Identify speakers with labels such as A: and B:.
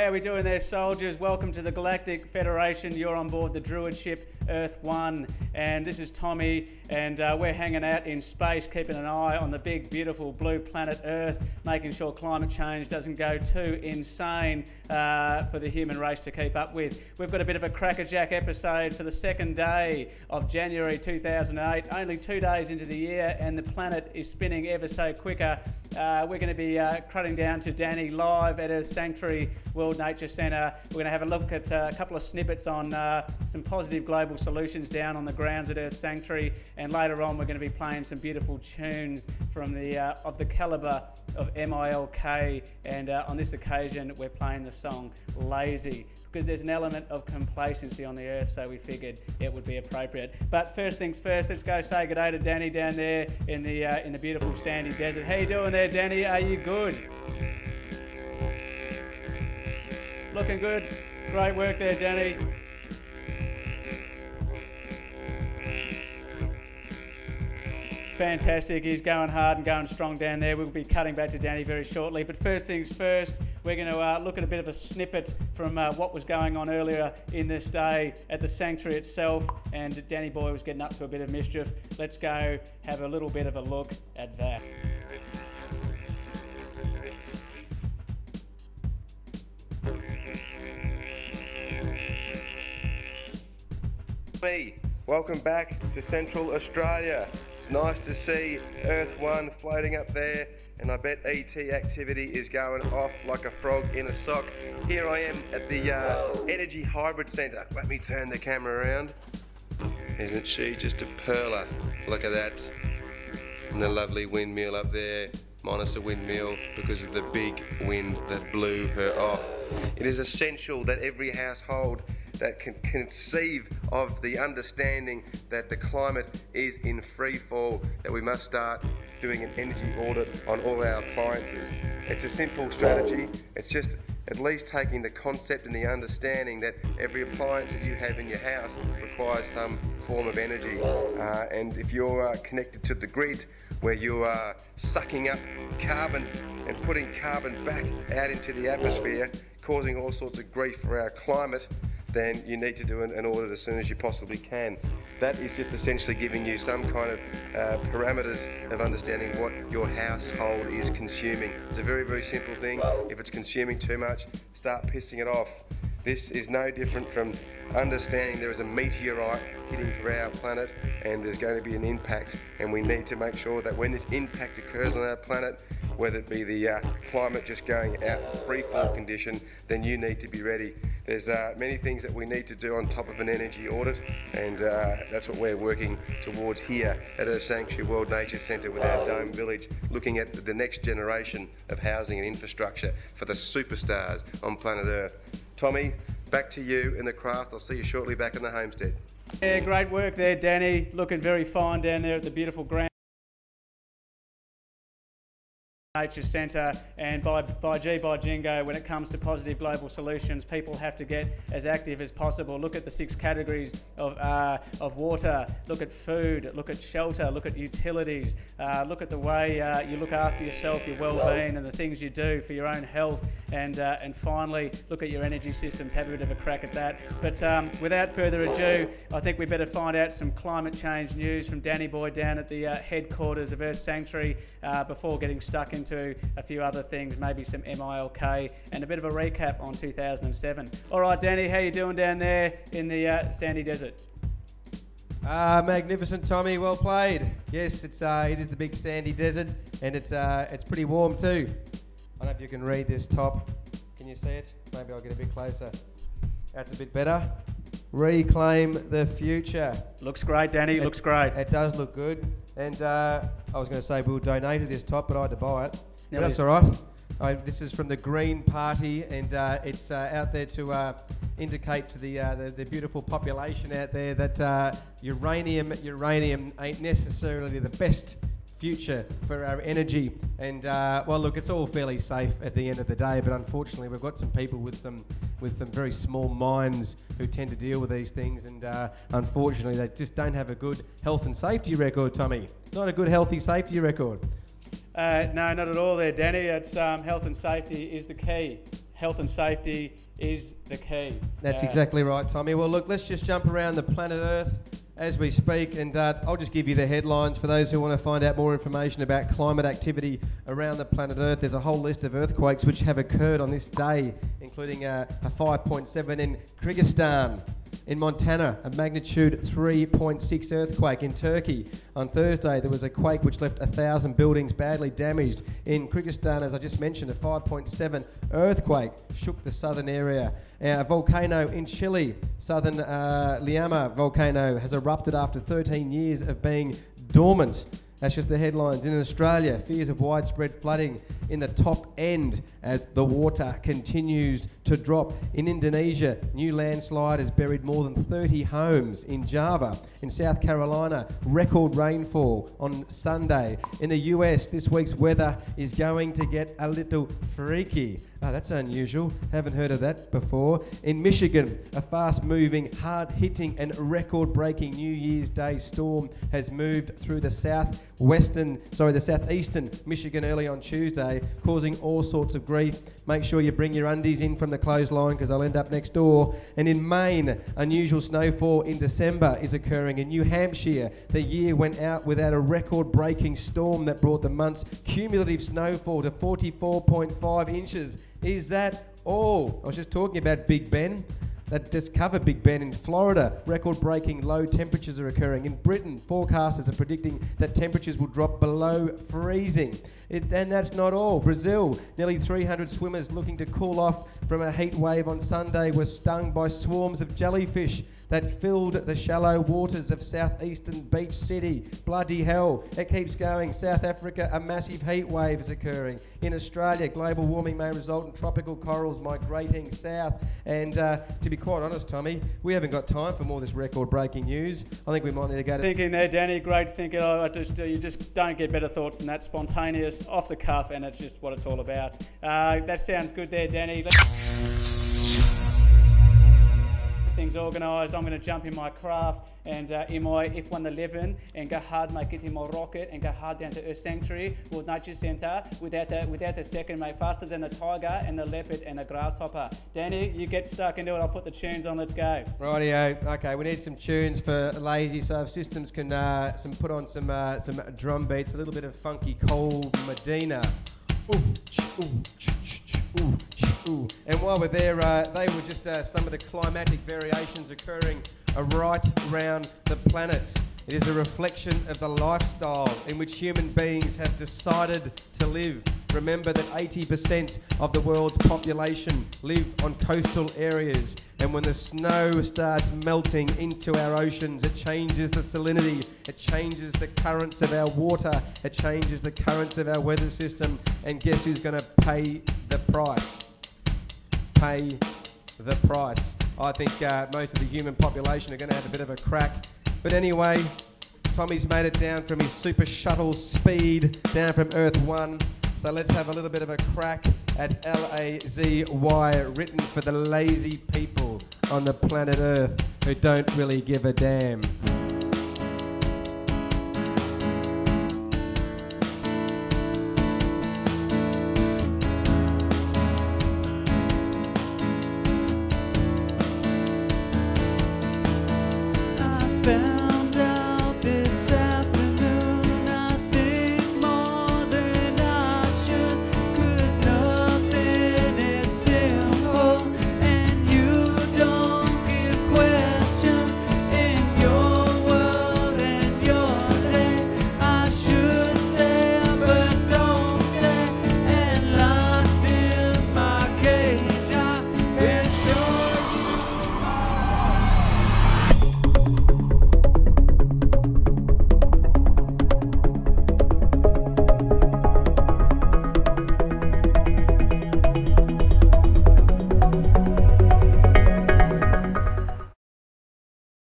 A: how are we doing there, soldiers? Welcome to the Galactic Federation. You're on board the Druid ship Earth 1, and this is Tommy, and we're hanging out in space, keeping an eye on the big, beautiful blue planet Earth, making sure climate change doesn't go too insane for the human race to keep up with. We've got a bit of a crackerjack episode for the second day of January 2008, only 2 days into the year, and the planet is spinning ever so quicker. We're going to be crutting down to Danny live at Earth Sanctuary World Nature Centre. We're going to have a look at a couple of snippets on some positive global solutions down on the grounds at Earth Sanctuary, and later on we're going to be playing some beautiful tunes from of the calibre of MILK, and on this occasion we're playing the song Lazy, because there's an element of complacency on the earth, so we figured it would be appropriate. But first things first, let's go say good day to Danny down there in the beautiful sandy desert. How you doing there, Danny? Are you good? Looking good. Great work there, Danny. Fantastic. He's going hard and going strong down there. We'll be cutting back to Danny very shortly. But first things first, we're going to look at a bit of a snippet from what was going on earlier in this day at the sanctuary itself. And Danny boy was getting up to a bit of mischief. Let's go have a little bit of a look at that.
B: Welcome back to Central Australia. It's nice to see Earth 1 floating up there, and I bet ET activity is going off like a frog in a sock. Here I am at the Energy Hybrid Centre. Let me turn the camera around. Isn't she just a perler? Look at that. And the lovely windmill up there, minus a windmill because of the big wind that blew her off. It is essential that every household that can conceive of the understanding that the climate is in free fall, that we must start doing an energy audit on all our appliances. It's a simple strategy. It's just at least taking the concept and the understanding that every appliance that you have in your house requires some form of energy. And if you're connected to the grid, where you are sucking up carbon and putting carbon back out into the atmosphere, causing all sorts of grief for our climate, then you need to do an audit as soon as you possibly can. That is just essentially giving you some kind of parameters of understanding what your household is consuming. It's a very, very simple thing. If it's consuming too much, start pissing it off. This is no different from understanding there is a meteorite hitting for our planet and there's going to be an impact, and we need to make sure that when this impact occurs on our planet, whether it be the climate just going out free fall condition, then you need to be ready. There's many things that we need to do on top of an energy audit, and that's what we're working towards here at Earth Sanctuary World Nature Centre with our Dome Village, looking at the next generation of housing and infrastructure for the superstars on planet Earth. Tommy, back to you in the craft. I'll see you shortly back in the homestead.
A: Yeah, great work there, Danny. Looking very fine down there at the beautiful ground. Nature Centre, and by Jingo, when it comes to positive global solutions, people have to get as active as possible. Look at the 6 categories of water, look at food, look at shelter, look at utilities, look at the way you look after yourself, your well-being, and the things you do for your own health, and finally look at your energy systems. Have a bit of a crack at that. But without further ado, I think we better find out some climate change news from Danny Boy down at the headquarters of Earth Sanctuary before getting stuck into a few other things, maybe some MILK and a bit of a recap on 2007. All right, Danny, how you doing down there in the sandy desert?
C: Magnificent, Tommy. Well played. Yes, it is the big sandy desert, and it's pretty warm too. I don't know if you can read this top. Can you see it? Maybe I'll get a bit closer. That's a bit better. Reclaim the future.
A: Looks great, Danny. Looks great.
C: It does look good. And I was going to say we'll donate this top, but I had to buy it. That's all right. This is from the Green Party, and it's out there to indicate to the beautiful population out there that uranium ain't necessarily the best future for our energy. And well, look, it's all fairly safe at the end of the day, but unfortunately we've got some people with some very small minds who tend to deal with these things, and unfortunately they just don't have a good health and safety record, Tommy. Not a good healthy safety record.
A: No, not at all there, Danny. It's health and safety is the key. health and safety is the key.
C: That's exactly right, Tommy. Well, look, let's just jump around the planet Earth as we speak, and I'll just give you the headlines for those who want to find out more information about climate activity around the planet Earth. There's a whole list of earthquakes which have occurred on this day, including a 5.7 in Kyrgyzstan. In Montana, a magnitude 3.6 earthquake. In Turkey, on Thursday, there was a quake which left 1,000 buildings badly damaged. In Kyrgyzstan, as I just mentioned, a 5.7 earthquake shook the southern area. A volcano in Chile, southern Liama volcano, has erupted after 13 years of being dormant. That's just the headlines. In Australia, fears of widespread flooding in the top end as the water continues to drop. In Indonesia, new landslide has buried more than 30 homes. In Java, in South Carolina, record rainfall on Sunday. In the US, this week's weather is going to get a little freaky. Oh, that's unusual. Haven't heard of that before. In Michigan, a fast-moving, hard-hitting and record-breaking New Year's Day storm has moved through the southeastern Michigan early on Tuesday, causing all sorts of grief. Make sure you bring your undies in from the clothesline because they'll end up next door. And in Maine, unusual snowfall in December is occurring. In New Hampshire, the year went out without a record-breaking storm that brought the month's cumulative snowfall to 44.5 inches. Is that all? I was just talking about Big Ben. That just covered Big Ben. In Florida, record-breaking low temperatures are occurring. In Britain, forecasters are predicting that temperatures will drop below freezing. And that's not all. Brazil, nearly 300 swimmers looking to cool off from a heat wave on Sunday were stung by swarms of jellyfish that filled the shallow waters of southeastern beach city. Bloody hell. It keeps going. South Africa, a massive heat wave is occurring. In Australia, global warming may result in tropical corals migrating south. And to be quite honest, Tommy, we haven't got time for more of this record-breaking news. I think we might need to go to...
A: Thinking there, Danny. Great thinking. You just don't get better thoughts than that. Spontaneous, off the cuff, and it's just what it's all about. That sounds good there, Danny. Things organised. I'm going to jump in my craft and in my F-111 and go hard, mate, get in my rocket and go hard down to Earth Sanctuary, World Nature Centre, without the second, mate, faster than the tiger and the leopard and the grasshopper. Danny, you get stuck into it. I'll put the tunes on. Let's go.
C: Rightio. Okay, we need some tunes for Lazy, so if systems can put on some drum beats, a little bit of funky Cold Medina. Ooh. And while we're there, they were just some of the climatic variations occurring right around the planet. It is a reflection of the lifestyle in which human beings have decided to live. Remember that 80% of the world's population live on coastal areas, and when the snow starts melting into our oceans, it changes the salinity, it changes the currents of our water, it changes the currents of our weather system, and guess who's going to pay the price? Pay the price. I think most of the human population are going to have a bit of a crack. But anyway, Tommy's made it down from his super shuttle speed down from Earth 1. So let's have a little bit of a crack at L-A-Z-Y, written for the lazy people on the planet Earth who don't really give a damn.
A: Found